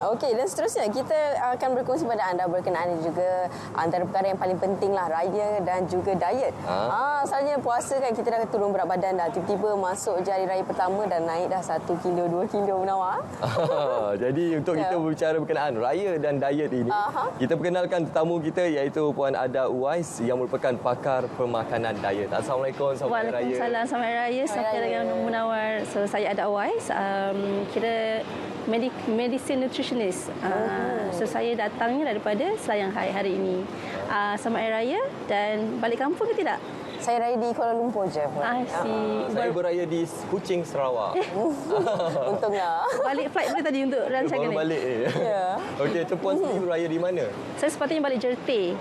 Okey, dan seterusnya kita akan berkongsi pada anda berkenaan juga antara perkara yang paling penting lah, raya dan juga diet. Asalnya puasa kan kita dah turun berat badan dah. Tiba-tiba masuk je hari raya pertama dan naik dah 1 kilo, 2 kilo Munawar. Jadi untuk kita berbicara berkenaan raya dan diet ini, kita perkenalkan tetamu kita iaitu Puan Ada Uwais yang merupakan pakar pemakanan diet. Assalamualaikum, selamat raya. Waalaikumsalam, selamat raya. Saya dengan Munawar. So saya Ada Uwais. Kira medicine nutritionist. So saya datangnya daripada Selayang High hari ini. Selamat Hari Raya dan balik kampung ke tidak? Saya raya di Kuala Lumpur je. Saya beraya di Kuching, Sarawak. Untunglah. Balik flight boleh tadi untuk rancangan Baru ni? balik ni. Ya. Okey, tu Puan sendiri beraya di mana? Saya sepatutnya balik Jertih.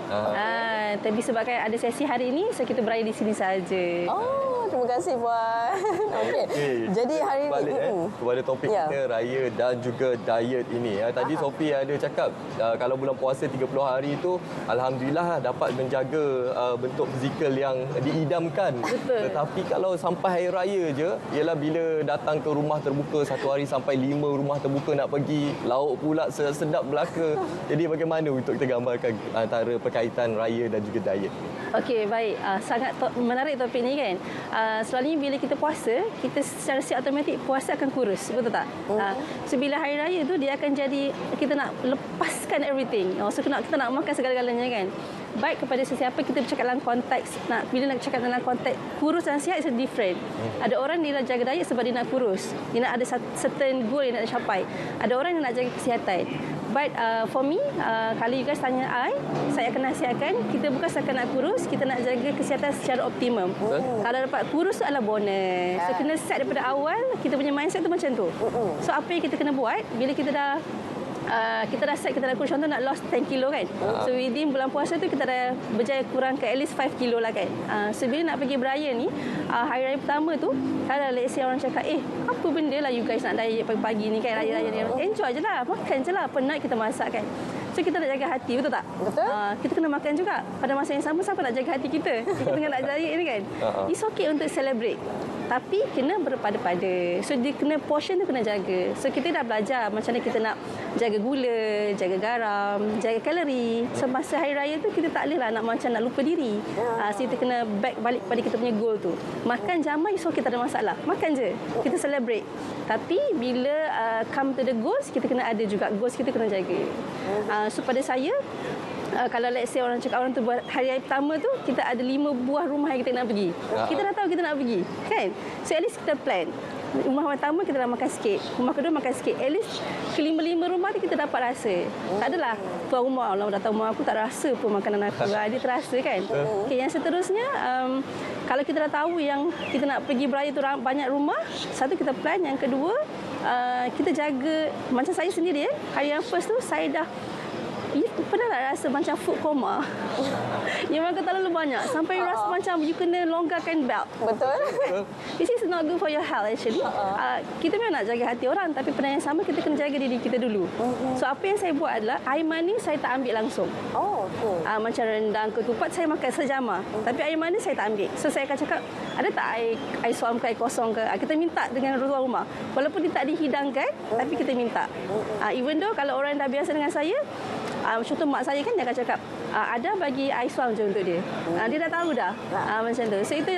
Tapi sebabkan ada sesi hari ini, so kita beraya di sini saja. Oh, terima kasih Puan. Okey. Jadi hari ini balik kepada topik kita raya dan juga diet ini. Tadi Sophie ada cakap kalau bulan puasa 30 hari itu alhamdulillah dapat menjaga bentuk fizikal yang diidamkan. Betul. Tetapi kalau sampai hari raya je, ialah bila datang ke rumah terbuka satu hari sampai 5 rumah terbuka nak pergi, lauk pula sedap belaka. Jadi bagaimana untuk kita gambarkan antara perkaitan raya dan juga diet? Okey, baik. Sangat menarik topik ni kan. Selalunya bila kita puasa, kita secara automatik puasa akan kurus, betul tak? So bila hari raya tu dia akan jadi kita nak lepaskan everything. So kita nak makan segala-galanya kan. Baik kepada sesiapa kita bercakap dalam konteks bila nak cakap dalam konteks kurus dan sihat is different. Ada orang dia nak jaga diet sebab dia nak kurus. Dia nak ada certain goal yang nak capai. Ada orang yang nak jaga kesihatan. But for me, kalau you guys tanya saya akan nasihatkan kita bukan sekadar nak kurus, kita nak jaga kesihatan secara optimum. Kalau dapat kurus tu adalah bonus. So kena set daripada awal, kita punya mindset tu macam tu. So apa yang kita kena buat bila kita dah set, kita dah kurus, contoh nak lost 10 kilo kan. So within bulan puasa tu kita dah berjaya kurang ke at least 5 kilo lah kan. So bila nak pergi beraya ni, hari raya pertama tu, kalau let's say orang cakap apa benda lah you guys nak diet pagi-pagi ni kan, raya-raya ni, enjoy je lah, makan je lah, penat kita masak kan. So kita nak jaga hati, betul tak? Betul. Kita kena makan juga. Pada masa yang sama, siapa nak jaga hati kita? Kita tengah nak diet ni kan. It's okay untuk celebrate, tapi kena berpada-pada. So dia kena portion tu kena jaga. So kita dah belajar macam mana kita nak jaga gula, jaga garam, jaga kalori. So masa hari raya tu kita tak boleh lah nak macam nak lupa diri. So kita kena back balik pada kita punya goal tu. Makan jamai, so kita ada masalah. Makan je. Kita celebrate. Tapi bila come to the goals, kita kena ada juga. Goals kita kena jaga. So pada saya, kalau let's say orang cakap orang tu buat hari raya pertama tu kita ada 5 buah rumah yang kita nak pergi. Kita dah tahu kita nak pergi, kan? So at least kita plan. Rumah pertama kita dah makan sikit, rumah kedua makan sikit. At least kelima-lima rumah tu kita dapat rasa. Tak adalah tuan rumah Allah datang rumah aku tak rasa pun makanan aku. Dia terasa kan. Okay, yang seterusnya kalau kita dah tahu yang kita nak pergi beraya tu banyak rumah, satu kita plan, yang kedua kita jaga. Macam saya sendiri hari yang first tu saya dah pernah tak rasa macam food coma? Yang makan terlalu banyak sampai rasa macam you kena longgarkan belt. Betul. This is not good for your health actually. Kita memang nak jaga hati orang, tapi pada yang sama kita kena jaga diri kita dulu. So apa yang saya buat adalah air manis saya tak ambil langsung. Macam rendang, ketupat saya makan sejamah. Tapi air manis saya tak ambil. So saya akan cakap, ada tak air suam ke air kosong ke? Kita minta dengan tuan rumah. Walaupun dia tak dihidangkan, tapi kita minta. Even though kalau orang dah biasa dengan saya, contoh mak saya kan dia akan cakap ada bagi air suam je untuk dia. Dia dah tahu dah macam tu. So itu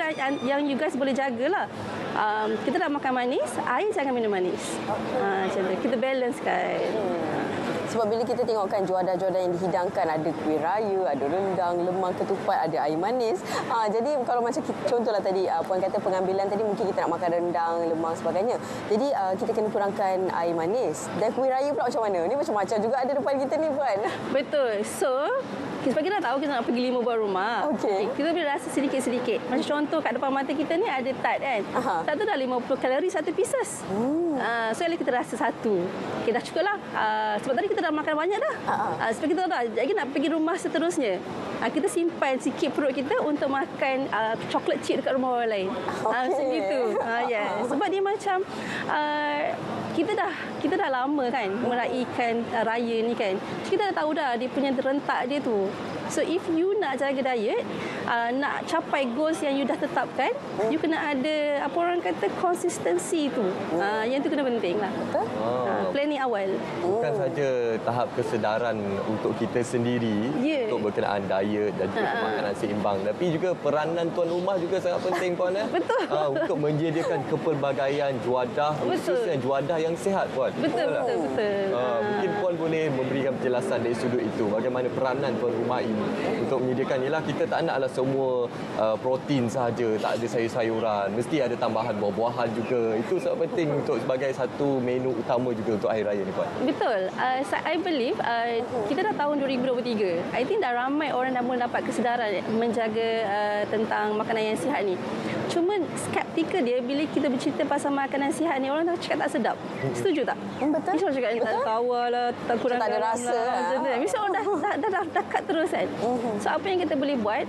yang you guys boleh jagalah. Kita dah makan manis, air jangan minum manis. Macam tu. Kita balance kan. Sebab bila kita tengokkan juadah-juadah yang dihidangkan, ada kuih raya, ada rendang, lemang, ketupat, ada air manis. Jadi kalau macam contohlah tadi Puan kata pengambilan tadi mungkin kita nak makan rendang, lemang sebagainya. Jadi kita kena kurangkan air manis. Dan kuih raya pula macam mana? Ni macam-macam juga ada depan kita ni Puan. Betul. So sebab kita dah tahu kita nak pergi 5 buah rumah. Okay, kita boleh rasa sedikit-sedikit. Macam contoh kat depan mata kita ni ada tart kan. Tart tu dah 50 kalori satu pieces. So kita rasa satu. Okay, dah cukup lah. Sebab tadi kita dah makan banyak dah. Sebab kita tahu dah lagi nak pergi rumah seterusnya. Kita simpan sikit perut kita untuk makan coklat chip dekat rumah orang lain. Macam itu. Sebab dia macam kita dah lama kan meraihkan raya ni kan. Kita dah tahu dah dia punya rentak dia tu. So if you nak jaga diet, nak capai goals yang you dah tetapkan, you kena ada apa orang kata konsistensi tu. Yang tu kena penting lah. Betul? Planning awal. Bukan saja tahap kesedaran untuk kita sendiri untuk berkenaan diet dan juga makanan seimbang, tapi juga peranan tuan rumah juga sangat penting puan. Betul. Untuk menyediakan kepelbagaian juadah, khususnya juadah yang sihat puan. Betul. Mungkin puan boleh memberikan penjelasan dari sudut itu, bagaimana peranan tuan rumah ini untuk menyediakan. Ialah kita tak naklah semua protein sahaja, tak ada sayur-sayuran, mesti ada tambahan buah-buahan juga. Itu sangat penting untuk sebagai satu menu utama juga untuk hari raya ni puan. Betul. I believe kita dah tahun 2023. I think dah ramai orang dah mula dapat kesedaran menjaga tentang makanan yang sihat ni. Cuma skeptikal dia bila kita bercerita pasal makanan sihat ni, orang cakap tak sedap. Setuju tak? Betul. Mesti orang cakap tak tawa lah, tak kurang tak ada garam rasa lah. Macam tu. Mesti orang dah cut terus kan. So apa yang kita boleh buat,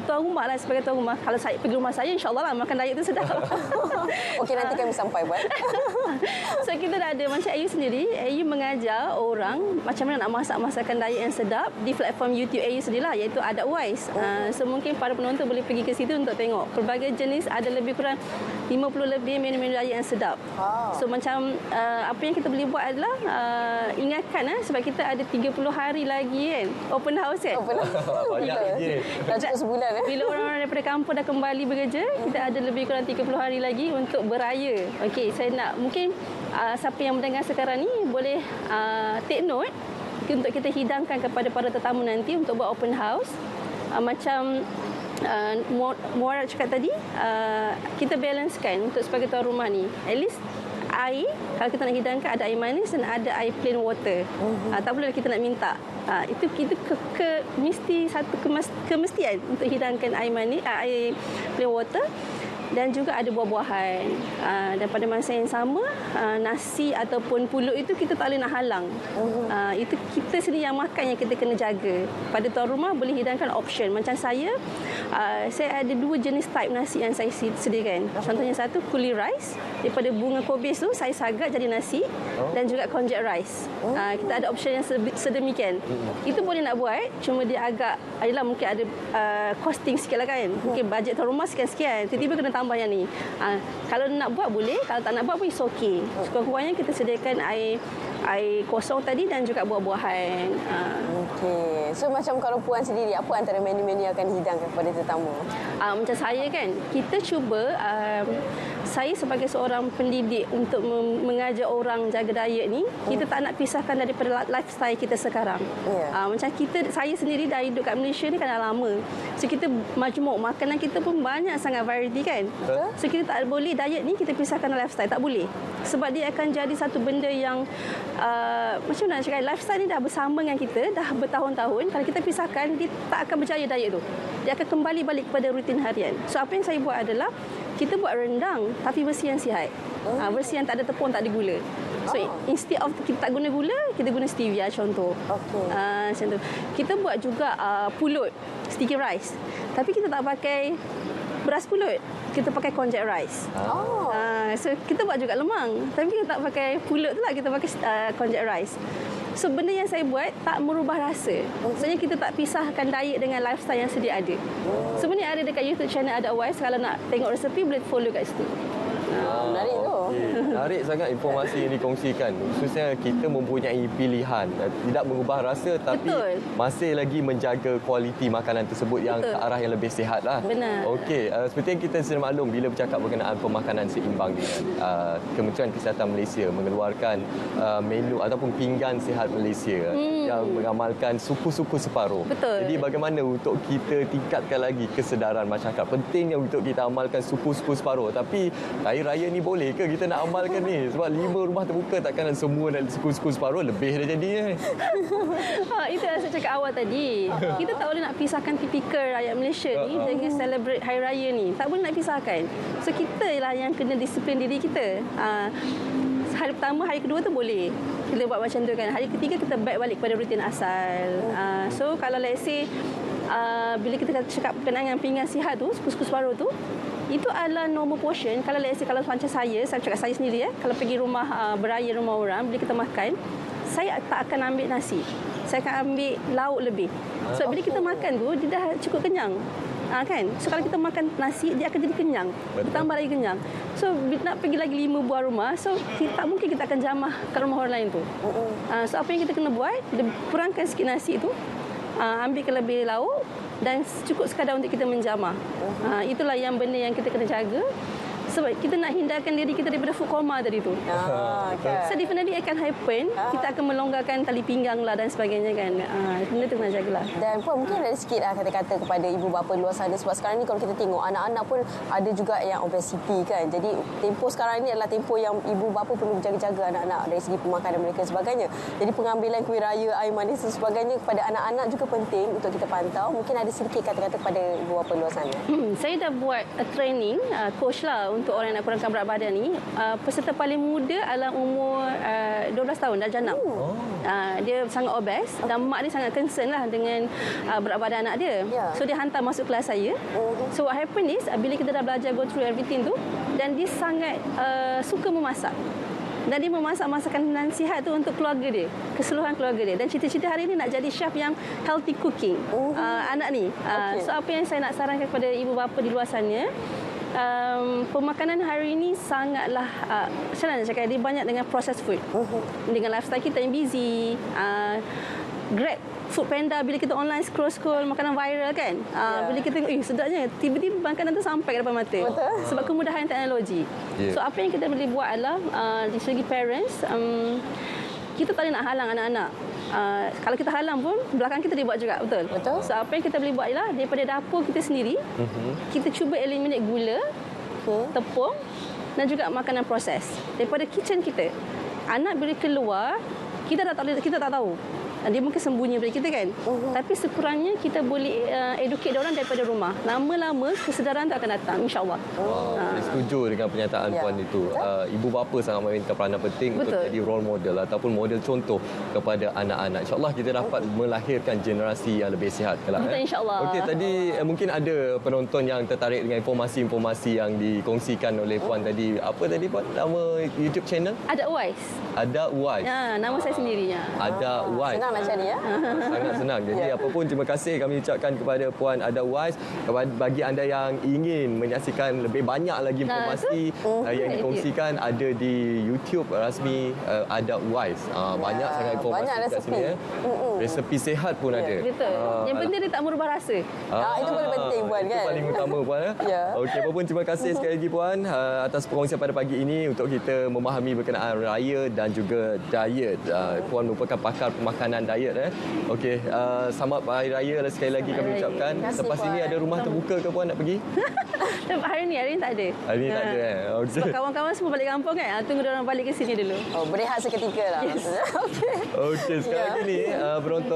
tuan rumah lah, sebagai tuan rumah, kalau saya pergi rumah saya, insyaAllah lah makan diet tu sedap. Okey, nanti kami sampai buat. So kita dah ada, macam Ayu sendiri, Ayu mengajar orang macam mana nak masak masakan diet yang sedap di platform YouTube Ayu sendiri lah, iaitu Adat Wise. So mungkin para penonton boleh pergi ke situ untuk tengok pelbagai jenis, ada lebih kurang 50 lebih menu-menu diet yang sedap. So macam apa yang kita boleh buat adalah ingatkan sebab kita ada 30 hari lagi kan open house kan. Banyak lagi. Dah cukup sebulan. Bila orang-orang daripada kampung dah kembali bekerja, kita ada lebih kurang 30 hari lagi untuk beraya. Okey, saya nak mungkin siapa yang mendengar sekarang ni boleh take note untuk kita hidangkan kepada para tetamu nanti untuk buat open house. Macam Muara cakap tadi, kita balancekan untuk sebagai tuan rumah ni. At least air, kalau kita nak hidangkan, ada air manis dan ada air plain water. Tak boleh kita nak minta. Itu mesti satu kemestian untuk hidangkan air manis, air plain water. Dan juga ada buah-buahan. Dan pada masa yang sama, nasi ataupun pulut itu kita tak boleh nak halang. Itu kita sendiri yang makan yang kita kena jaga. Pada tuan rumah boleh hidangkan option. Macam saya ada 2 jenis type nasi yang saya sediakan. Contohnya satu, kuli rice. Daripada bunga kobis tu, saya sagat jadi nasi. Dan juga konjac rice. Kita ada option yang sedemikian. Itu boleh nak buat, cuma dia agak, adalah mungkin ada costing sikit lah kan. Mungkin bajet tuan rumah sekian-sekian. Tiba-tiba kena tambah yang ni. Kalau nak buat boleh, kalau tak nak buat pun it's okay. Sekurang-kurangnya kita sediakan air kosong tadi dan juga buah-buahan. Okey. So macam kalau puan sendiri, apa antara menu-menu yang akan dihidangkan kepada tetamu? Macam saya kan, kita cuba, saya sebagai seorang pendidik untuk mengajar orang jaga diet ni, kita tak nak pisahkan daripada lifestyle kita sekarang. Macam saya sendiri dah hidup kat Malaysia ni kan dah lama. So kita majmuk, makanan kita pun banyak sangat variety kan. So kita tak boleh diet ni kita pisahkan lifestyle, tak boleh. Sebab dia akan jadi satu benda yang macam mana nak cakap, lifestyle ni dah bersama dengan kita dah bertahun-tahun. Kalau kita pisahkan, dia tak akan berjaya diet tu. Dia akan kembali balik kepada rutin harian. So apa yang saya buat adalah kita buat rendang tapi versi yang sihat. Versi yang tak ada tepung, tak ada gula. So instead of kita tak guna gula, kita guna stevia contoh. Macam tu. Kita buat juga pulut, sticky rice. Tapi kita tak pakai beras pulut, kita pakai konjac rice. So kita buat juga lemang, tapi kita tak pakai pulut tu lah, kita pakai konjac rice. So benda yang saya buat tak merubah rasa. Maksudnya kita tak pisahkan diet dengan lifestyle yang sedia ada. Sebenarnya ada dekat YouTube channel Adat Wise, kalau nak tengok resepi boleh follow kat situ. Menarik tu. Menarik sangat informasi yang dikongsikan. Khususnya kita mempunyai pilihan, tidak mengubah rasa tapi masih lagi menjaga kualiti makanan tersebut yang ke arah yang lebih sihat lah. Benar. Okey, seperti yang kita sedia maklum, bila bercakap berkenaan pemakanan seimbang dengan Kementerian Kesihatan Malaysia mengeluarkan menu ataupun pinggan sihat Malaysia yang mengamalkan suku-suku separuh. Betul. Jadi bagaimana untuk kita tingkatkan lagi kesedaran masyarakat? Pentingnya untuk kita amalkan suku-suku separuh. Tapi hari raya ni boleh ke kita nak amalkan ni? Sebab 5 rumah terbuka, takkan semua nak suku-suku separuh, lebih dah jadinya. Itu yang saya cakap awal tadi. Kita tak boleh nak pisahkan tipikal rakyat Malaysia ni jaga celebrate hari raya ni. Tak boleh nak pisahkan. So kita lah yang kena disiplin diri kita. Hari pertama, hari kedua tu boleh kita buat macam tu kan. Hari ketiga kita back balik pada rutin asal. So kalau let's say bila kita cakap berkenaan dengan pinggan sihat tu, suku-suku separuh tu, Itu adalah normal portion. Kalau let's say, kalau macam saya cakap saya sendiri kalau pergi rumah beraya rumah orang, bila kita makan, saya tak akan ambil nasi. Saya akan ambil lauk lebih. So bila kita makan tu, dia dah cukup kenyang. Kan? So kalau kita makan nasi, dia akan jadi kenyang. Ditambah lagi kenyang. So nak pergi lagi 5 buah rumah, so tak mungkin kita akan jamah kat rumah orang lain tu. So apa yang kita kena buat, kurangkan sikit nasi tu, ambilkan lebih lauk dan cukup sekadar untuk kita menjamah. Itulah yang benda yang kita kena jaga. Sebab kita nak hindarkan diri kita daripada food coma tadi tu. Kan? So definitely akan happen. Kita akan melonggarkan tali pinggang lah dan sebagainya kan. Benda tu kena jagalah. Dan Puan mungkin ada sikit kata-kata kepada ibu bapa luar sana, sebab sekarang ni kalau kita tengok anak-anak pun ada juga yang obesity kan. Jadi tempoh sekarang ni adalah tempoh yang ibu bapa perlu jaga-jaga anak-anak dari segi pemakanan mereka dan sebagainya. Jadi pengambilan kuih raya, air manis dan sebagainya kepada anak-anak juga penting untuk kita pantau. Mungkin ada sedikit kata-kata kepada ibu bapa luar sana. Saya dah buat training coach lah untuk orang yang nak kurangkan berat badan ni. Peserta paling muda adalah umur 12 tahun, darjah 6. Dia sangat obes dan mak dia sangat concern lah dengan berat badan anak dia. So dia hantar masuk kelas saya. So what happen is bila kita dah belajar go through everything tu, dan dia sangat suka memasak. Dan dia memasak masakan dan sihat tu untuk keluarga dia, keseluruhan keluarga dia. Dan cita-cita hari ni nak jadi chef yang healthy cooking. Anak ni. So apa yang saya nak sarankan kepada ibu bapa di luar sana, pemakanan hari ini sangatlah macam mana cakap, dia banyak dengan processed food. Dengan lifestyle kita yang busy, Grab, Foodpanda, bila kita online scroll makanan viral kan, bila kita tengok sedapnya, tiba-tiba makanan tu sampai ke depan mata. Betul. Sebab kemudahan teknologi. So apa yang kita boleh buat adalah di segi parents, kita tak boleh nak halang anak-anak. Kalau kita halang pun, belakang kita dia buat juga, betul? Betul. So apa yang kita boleh buat ialah daripada dapur kita sendiri, kita cuba eliminate gula, tepung dan juga makanan proses daripada kitchen kita. Anak bila keluar, kita tak tahu. Dia mungkin sembunyi daripada kita kan. Tapi sekurangnya kita boleh educate orang daripada rumah. Lama-lama kesedaran tu akan datang, insya-Allah. Saya setuju dengan pernyataan Puan itu. Ibu bapa sangat memainkan peranan penting untuk jadi role model ataupun model contoh kepada anak-anak. InsyaAllah kita dapat melahirkan generasi yang lebih sihat kelak. Betul, insya-Allah. Okey, tadi mungkin ada penonton yang tertarik dengan informasi-informasi yang dikongsikan oleh Puan tadi. Apa tadi Puan? Nama YouTube channel? Ada Uwais. Ada Uwais. Nama saya sendirinya. Ada Uwais. Senang nak cari Sangat senang. Jadi apa pun terima kasih kami ucapkan kepada Puan Ada Wais. Bagi anda yang ingin menyaksikan lebih banyak lagi informasi yang dikongsikan, ada di YouTube rasmi Ada Wais. Banyak sangat informasi banyak kat resepi. sini. Resepi sihat pun ada. Betul. Yang penting dia tak merubah rasa. Itu paling penting Puan kan. Itu paling utama Puan. Okey, apa pun terima kasih sekali lagi Puan atas perkongsian pada pagi ini untuk kita memahami berkenaan raya dan juga diet. Puan merupakan pakar pemakanan diet. Okey, selamat Hari Raya sekali lagi kami ucapkan. Lepas ini ada rumah terbuka ke Puan nak pergi? Hari ni tak ada. Hari ni tak ada. Okay. Sebab kawan-kawan semua balik kampung kan. Tunggu dia orang balik ke sini dulu. Berehat seketika lah. Yes. Okey. Okey, sekarang ni penonton